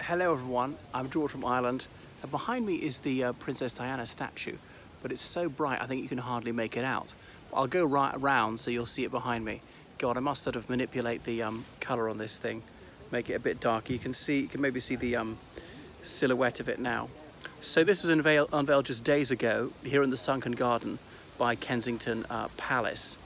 Hello everyone, I'm George from Ireland, and behind me is the Princess Diana statue, but it's so bright I think you can hardly make it out. I'll go right around so you'll see it behind me. God, I must sort of manipulate the colour on this thing, make it a bit darker. You can maybe see the silhouette of it now. So this was unveiled just days ago here in the Sunken Garden by Kensington Palace,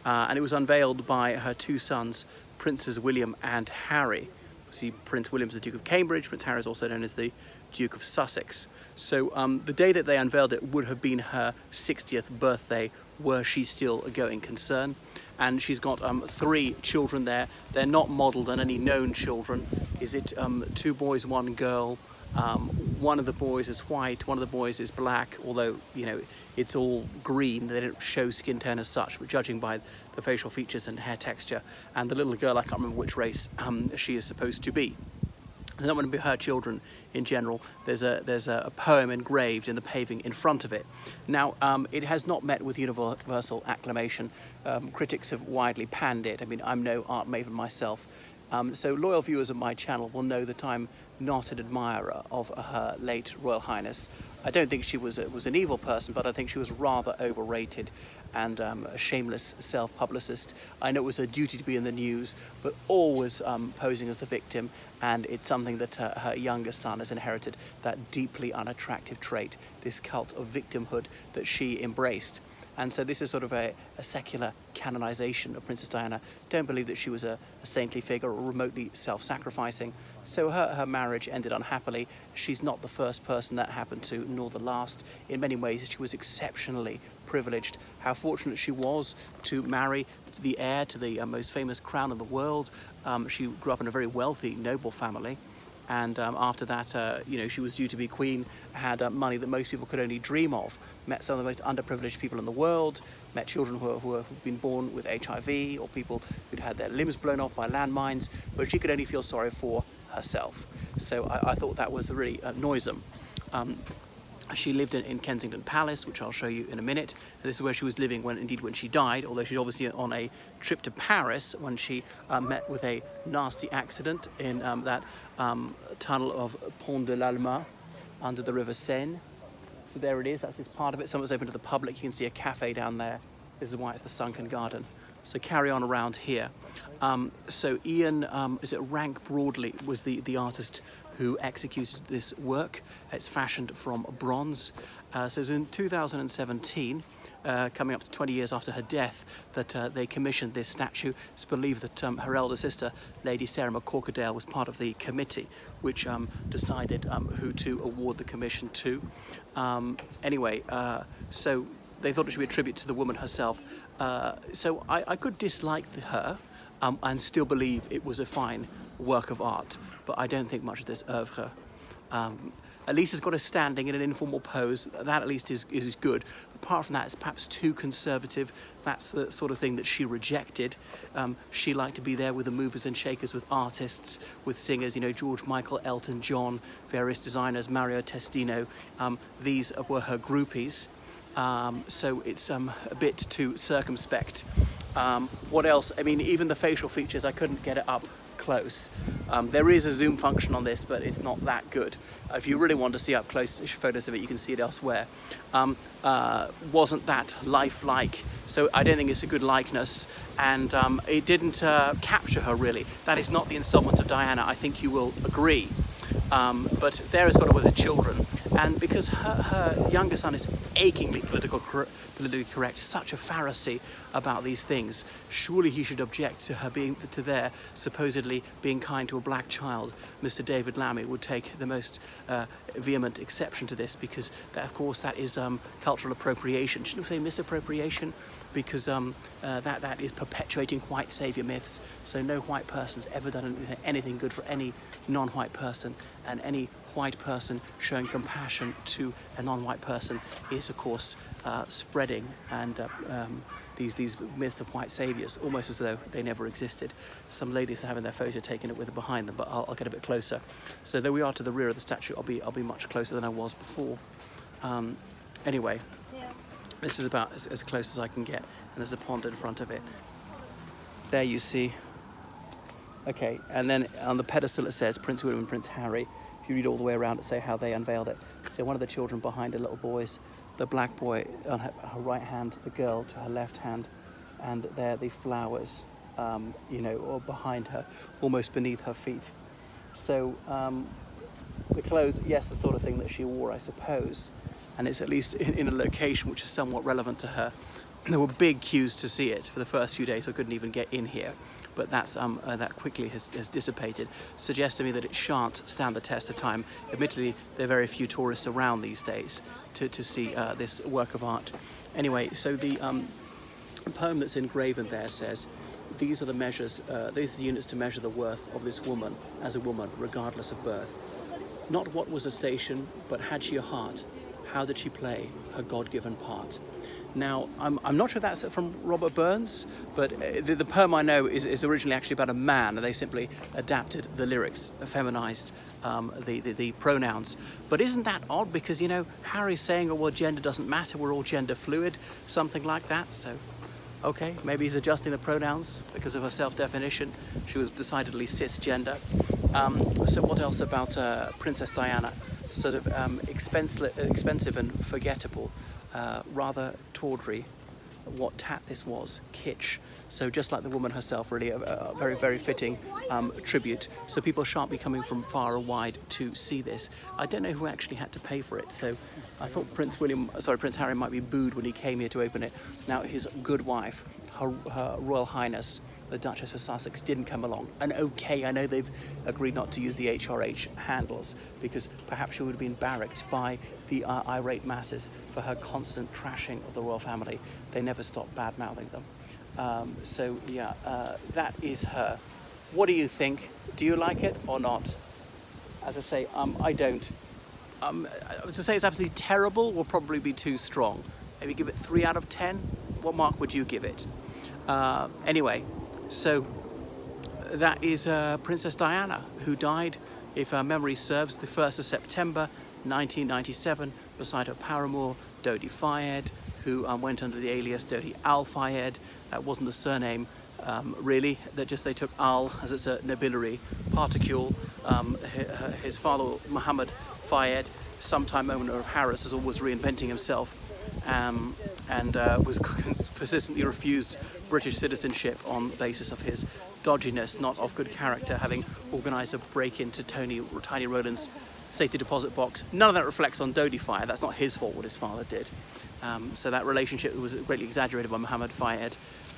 and it was unveiled by her two sons, Princes William and Harry. See, Prince William's the Duke of Cambridge, Prince Harry is also known as the Duke of Sussex. So the day that they unveiled it would have been her 60th birthday were she still a going concern. And she's got 3 children there. They're not modelled on any known children. Is it 2 boys, 1 girl? One of the boys is white, one of the boys is black, although, you know, it's all green. They don't show skin tone as such, but judging by the facial features and hair texture. And the little girl, I can't remember which race she is supposed to be. They're not going to be her children in general. There's a poem engraved in the paving in front of it. Now, it has not met with universal acclamation. Critics have widely panned it. I mean, I'm no art maven myself. So loyal viewers of my channel will know that I'm not an admirer of her late Royal Highness. I don't think she was an evil person, but I think she was rather overrated and a shameless self-publicist. I know it was her duty to be in the news, but always posing as the victim, and it's something that her younger son has inherited, that deeply unattractive trait, this cult of victimhood that she embraced. And so this is sort of a secular canonization of Princess Diana. Don't believe that she was a saintly figure or remotely self-sacrificing. So her marriage ended unhappily. She's not the first person that happened to, nor the last. In many ways, she was exceptionally privileged. How fortunate she was to marry to the heir to the most famous crown in the world. She grew up in a very wealthy, noble family. And after that, you know, she was due to be queen, had money that most people could only dream of, met some of the most underprivileged people in the world, met children who had been born with HIV, or people who'd had their limbs blown off by landmines, but she could only feel sorry for herself. So I thought that was really noisome. She lived in Kensington Palace, which I'll show you in a minute. And this is where she was living when she died, although she's obviously on a trip to Paris when she met with a nasty accident in that tunnel of Pont de l'Alma under the River Seine. So there it is, that's just part of it. Some of it's open to the public. You can see a cafe down there. This is why it's the Sunken Garden. So carry on around here. So Ian, is it Rank Broadley, was the artist who executed this work. It's fashioned from bronze. So it was in 2017, coming up to 20 years after her death, that they commissioned this statue. It's believed that her elder sister, Lady Sarah McCorquodale, was part of the committee which decided who to award the commission to. Anyway, so they thought it should be a tribute to the woman herself. So I could dislike her and still believe it was a fine work of art, but I don't think much of this oeuvre. At least it's got a standing in an informal pose. That at least is good. Apart from that, it's perhaps too conservative. That's the sort of thing that she rejected. She liked to be there with the movers and shakers, with artists, with singers, you know, George Michael, Elton John, various designers, Mario Testino. These were her groupies. So it's a bit too circumspect. What else? I mean, even the facial features, I couldn't get it up close. There is a zoom function on this, but it's not that good. If you really want to see up close photos of it, you can see it elsewhere. Wasn't that lifelike, so I don't think it's a good likeness, and it didn't capture her really. That is not the installment of Diana, I think you will agree. But there has got her with her children, and because her younger son is achingly politically correct, such a Pharisee about these things, surely he should object to her being there supposedly being kind to a black child. Mr. David Lammy would take the most vehement exception to this, because that, of course, that is cultural appropriation. Shouldn't we say misappropriation? Because that is perpetuating white saviour myths. So no white person's ever done anything good for any non-white person, and any white person showing compassion to a non-white person is, of course, spreading and these myths of white saviours, almost as though they never existed. Some ladies are having their photo taken with her behind them, but I'll get a bit closer. So there we are to the rear of the statue. I'll be much closer than I was before. Anyway, this is about as close as I can get, and there's a pond in front of it. There you see. Okay, and then on the pedestal it says Prince William and Prince Harry. you read all the way around to say how they unveiled it. So one of the children behind her little boys, the black boy on her right hand, the girl to her left hand, and there the flowers, you know, or behind her, almost beneath her feet. So the clothes, yes, the sort of thing that she wore, I suppose, and it's at least in a location which is somewhat relevant to her. There were big queues to see it for the first few days. I couldn't even get in here, but that's that quickly has dissipated, suggests to me that it shan't stand the test of time. Admittedly, there are very few tourists around these days to see this work of art. Anyway, so the poem that's engraven there says, these are the measures, these are the units to measure the worth of this woman as a woman, regardless of birth. Not what was her station, but had she a heart? How did she play her God-given part? Now, I'm not sure if that's from Robert Burns, but the poem I know is originally actually about a man, and they simply adapted the lyrics, feminized the pronouns. But isn't that odd? Because, you know, Harry's saying, oh, well, gender doesn't matter, we're all gender fluid, something like that. So, okay, maybe he's adjusting the pronouns because of her self-definition. She was decidedly cisgender. So what else about Princess Diana? Sort of expensive and forgettable, rather tawdry. What tat this was, kitsch. So just like the woman herself, really a very, very fitting tribute. So people shan't be coming from far and wide to see this. I don't know who actually had to pay for it. So I thought Prince Harry might be booed when he came here to open it. Now his good wife, her Royal Highness, the Duchess of Sussex, didn't come along. And okay, I know they've agreed not to use the HRH handles because perhaps she would have been barracked by the irate masses for her constant trashing of the royal family. They never stopped bad-mouthing them. So yeah, that is her. What do you think? Do you like it or not? As I say, I don't. To say it's absolutely terrible will probably be too strong. Maybe give it 3 out of 10. What mark would you give it? Anyway, so that is Princess Diana, who died, if her memory serves, the 1st of September 1997, beside her paramour, Dodi Fayed, who went under the alias Dodi Al Fayed. That wasn't the surname, really, that just they took Al as it's a nobiliary particule. His father, Muhammad Fayed, sometime owner of Harris, was always reinventing himself, and was persistently refused British citizenship on the basis of his dodginess, not of good character, having organised a break into Tiny Rowland's safety deposit box. None of that reflects on Dodi Fayed. That's not his fault what his father did. So that relationship was greatly exaggerated by Muhammad Fayed.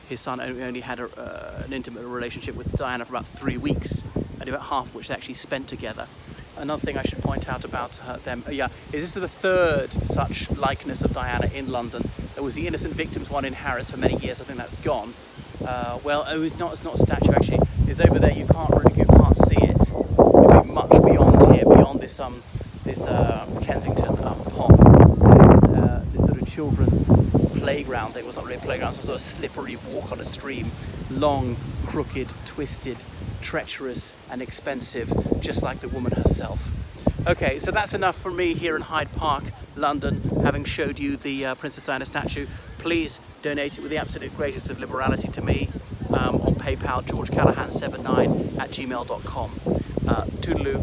His son only had an intimate relationship with Diana for about 3 weeks, and about half of which they actually spent together. Another thing I should point out about them, is this the 3rd such likeness of Diana in London. There was the Innocent Victims one in Harris for many years. I think that's gone. It's not a statue actually. It's over there. You can't see it. It'd be much beyond here, beyond this Kensington pond. This sort of children's playground thing. It was not really a playground. It was sort of slippery walk on a stream, long, crooked, twisted, treacherous and expensive, just like the woman herself. Okay, so that's enough for me here in Hyde Park, London, having showed you the Princess Diana statue. Please donate it with the absolute greatest of liberality to me on PayPal, georgecallahan79@gmail.com. Toodaloo.